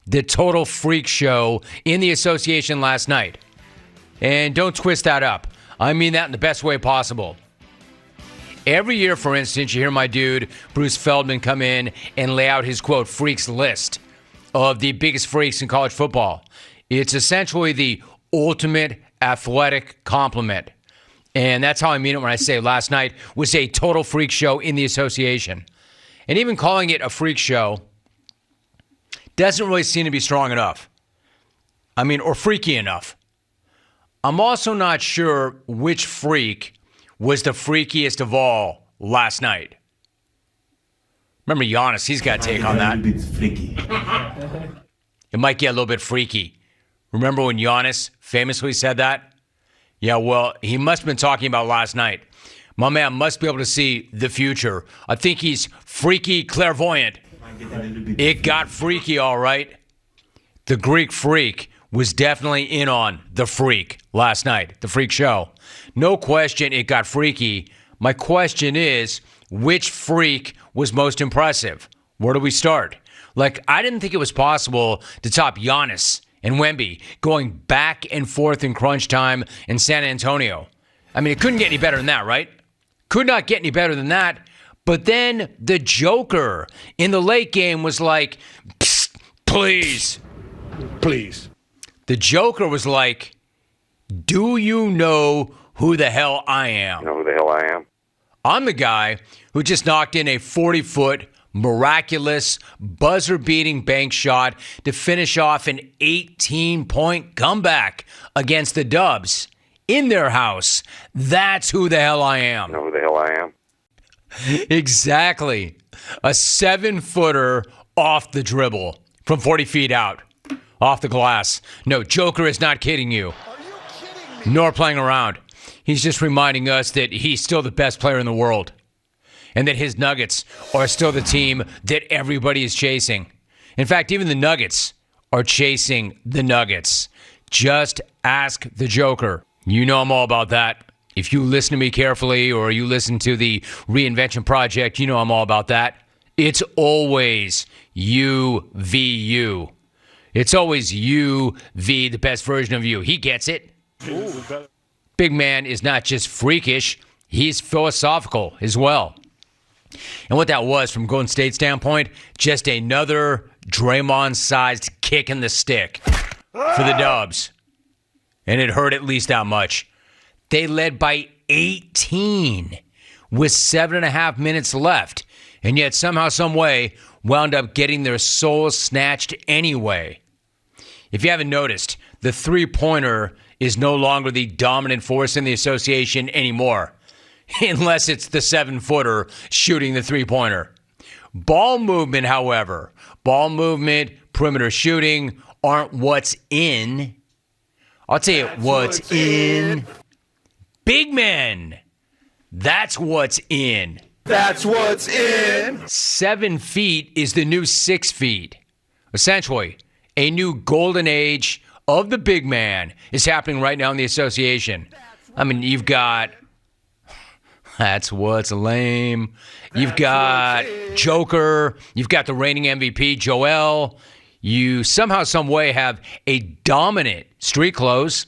the total freak show in the association last night. And don't twist that up. I mean that in the best way possible. Every year, for instance, you hear my dude, Bruce Feldman, come in and lay out his, quote, freaks list of the biggest freaks in college football. It's essentially the ultimate athletic compliment. And that's how I mean it when I say last night was a total freak show in the association. And even calling it a freak show doesn't really seem to be strong enough. Or freaky enough. I'm also not sure which freak was the freakiest of all last night. Remember Giannis, he's got a take on that. Freaky. It might get a little bit freaky. Remember when Giannis famously said that? Yeah, well, he must have been talking about last night. My man must be able to see the future. I think he's freaky clairvoyant. It got freaky, all right. The Greek freak was definitely in on the freak last night, the freak show. No question it got freaky. My question is, which freak was most impressive? Where do we start? I didn't think it was possible to top Giannis and Wemby going back and forth in crunch time in San Antonio. It couldn't get any better than that, right? Could not get any better than that. But then the Joker in the late game was like, psst, please. Please. The Joker was like, do you know who the hell I am? You know who the hell I am? I'm the guy who just knocked in a 40-foot, miraculous, buzzer-beating bank shot to finish off an 18-point comeback against the Dubs in their house. That's who the hell I am. You know who the hell I am? Exactly. A 7-footer off the dribble from 40 feet out. Off the glass. No, Joker is not kidding you. Are you kidding me? Nor playing around. He's just reminding us that he's still the best player in the world. And that his Nuggets are still the team that everybody is chasing. In fact, even the Nuggets are chasing the Nuggets. Just ask the Joker. You know I'm all about that. If you listen to me carefully or you listen to the Reinvention Project, you know I'm all about that. It's always you v you. It's always you v the best version of you. He gets it. Big man is not just freakish, he's philosophical as well. And what that was from Golden State's standpoint, just another Draymond-sized kick in the stick for the Dubs. And it hurt at least that much. They led by 18 with 7.5 minutes left. And yet somehow, some way, wound up getting their souls snatched anyway. If you haven't noticed, the three-pointer is no longer the dominant force in the association anymore. Unless it's the 7-footer shooting the three-pointer. Ball movement, however, perimeter shooting aren't what's in. I'll tell you what's in. Big men. That's what's in. That's what's in. 7 feet is the new 6 feet. Essentially, a new golden age of the big man is happening right now in the association. You've got... That's what's lame. You've got Joker. You've got the reigning MVP, Joel. You somehow, some way have a dominant street close.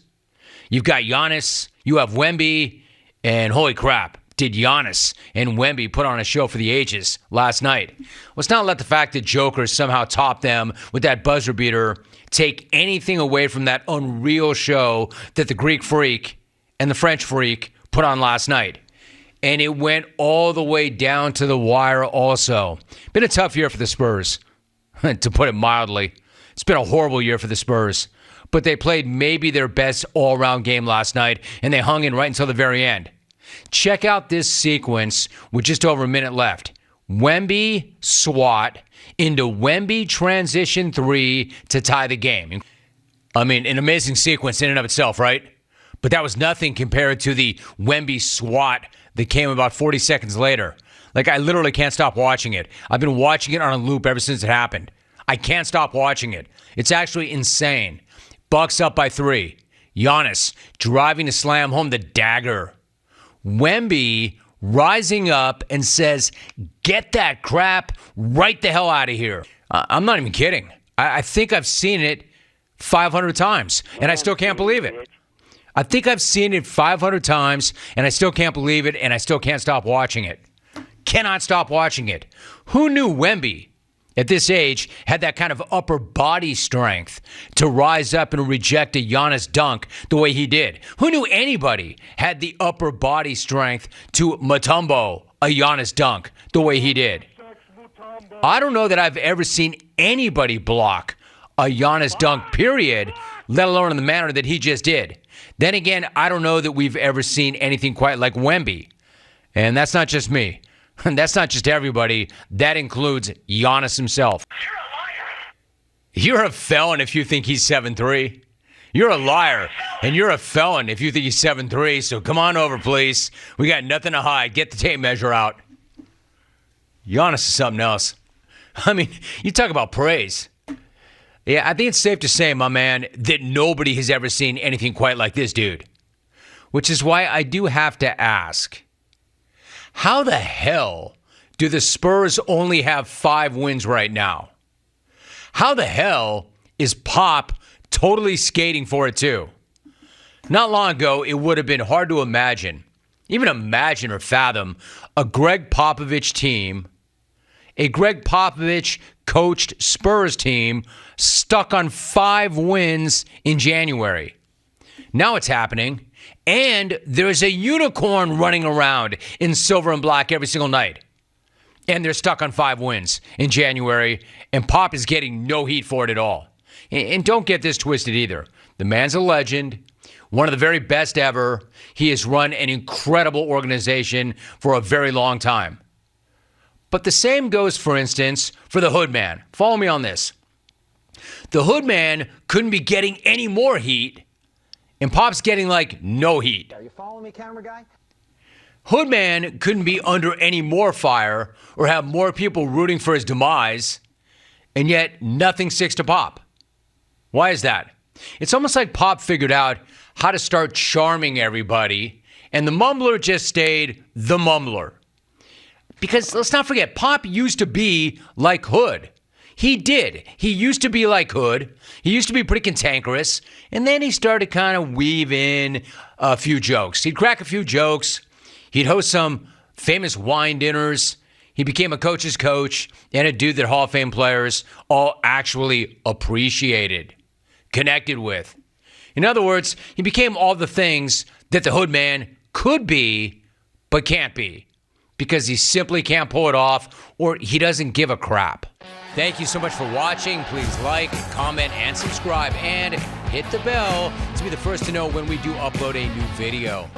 You've got Giannis. You have Wemby. And holy crap, did Giannis and Wemby put on a show for the ages last night. Let's not let the fact that Joker somehow topped them with that buzzer beater take anything away from that unreal show that the Greek Freak and the French Freak put on last night. And it went all the way down to the wire also. Been a tough year for the Spurs, to put it mildly. It's been a horrible year for the Spurs. But they played maybe their best all-around game last night, and they hung in right until the very end. Check out this sequence with just over a minute left. Wemby swat into Wemby transition 3 to tie the game. An amazing sequence in and of itself, right? But that was nothing compared to the Wemby swat that came about 40 seconds later. I literally can't stop watching it. I've been watching it on a loop ever since it happened. I can't stop watching it. It's actually insane. Bucks up by 3. Giannis driving to slam home the dagger. Wemby rising up and says, get that crap right the hell out of here. I'm not even kidding. I think I've seen it 500 times, and I still can't believe it. I think I've seen it 500 times, and I still can't believe it, and I still can't stop watching it. Cannot stop watching it. Who knew Wemby, at this age, had that kind of upper body strength to rise up and reject a Giannis dunk the way he did? Who knew anybody had the upper body strength to Mutombo a Giannis dunk the way he did? I don't know that I've ever seen anybody block a Giannis dunk, period, let alone in the manner that he just did. Then again, I don't know that we've ever seen anything quite like Wemby. And that's not just me. That's not just everybody. That includes Giannis himself. You're a felon if you think he's 7'3". You're a liar, and you're a felon if you think he's 7'3". So come on over, please. We got nothing to hide. Get the tape measure out. Giannis is something else. I mean, you talk about praise. Yeah, I think it's safe to say, my man, that nobody has ever seen anything quite like this dude. Which is why I do have to ask, how the hell do the Spurs only have 5 wins right now? How the hell is Pop totally skating for it too? Not long ago, it would have been hard to imagine, even imagine or fathom, a Greg Popovich team, a Greg Popovich coached Spurs team stuck on 5 wins in January. Now it's happening. And there's a unicorn running around in silver and black every single night. And they're stuck on 5 wins in January, and Pop is getting no heat for it at all. And don't get this twisted either. The man's a legend, one of the very best ever. He has run an incredible organization for a very long time. But the same goes, for instance, for the Hood Man. Follow me on this. The Hood Man couldn't be getting any more heat, and Pop's getting, like, no heat. Are you following me, camera guy? Hoodman couldn't be under any more fire or have more people rooting for his demise, and yet nothing sticks to Pop. Why is that? It's almost like Pop figured out how to start charming everybody, and the mumbler just stayed the mumbler. Because let's not forget, Pop used to be like Hood. He did. He used to be like Hood. He used to be pretty cantankerous. And then he started to kind of weave in a few jokes. He'd crack a few jokes. He'd host some famous wine dinners. He became a coach's coach and a dude that Hall of Fame players all actually appreciated, connected with. In other words, he became all the things that the Hood Man could be, but can't be. Because he simply can't pull it off, or he doesn't give a crap. Thank you so much for watching. Please like, comment, and subscribe, and hit the bell to be the first to know when we do upload a new video.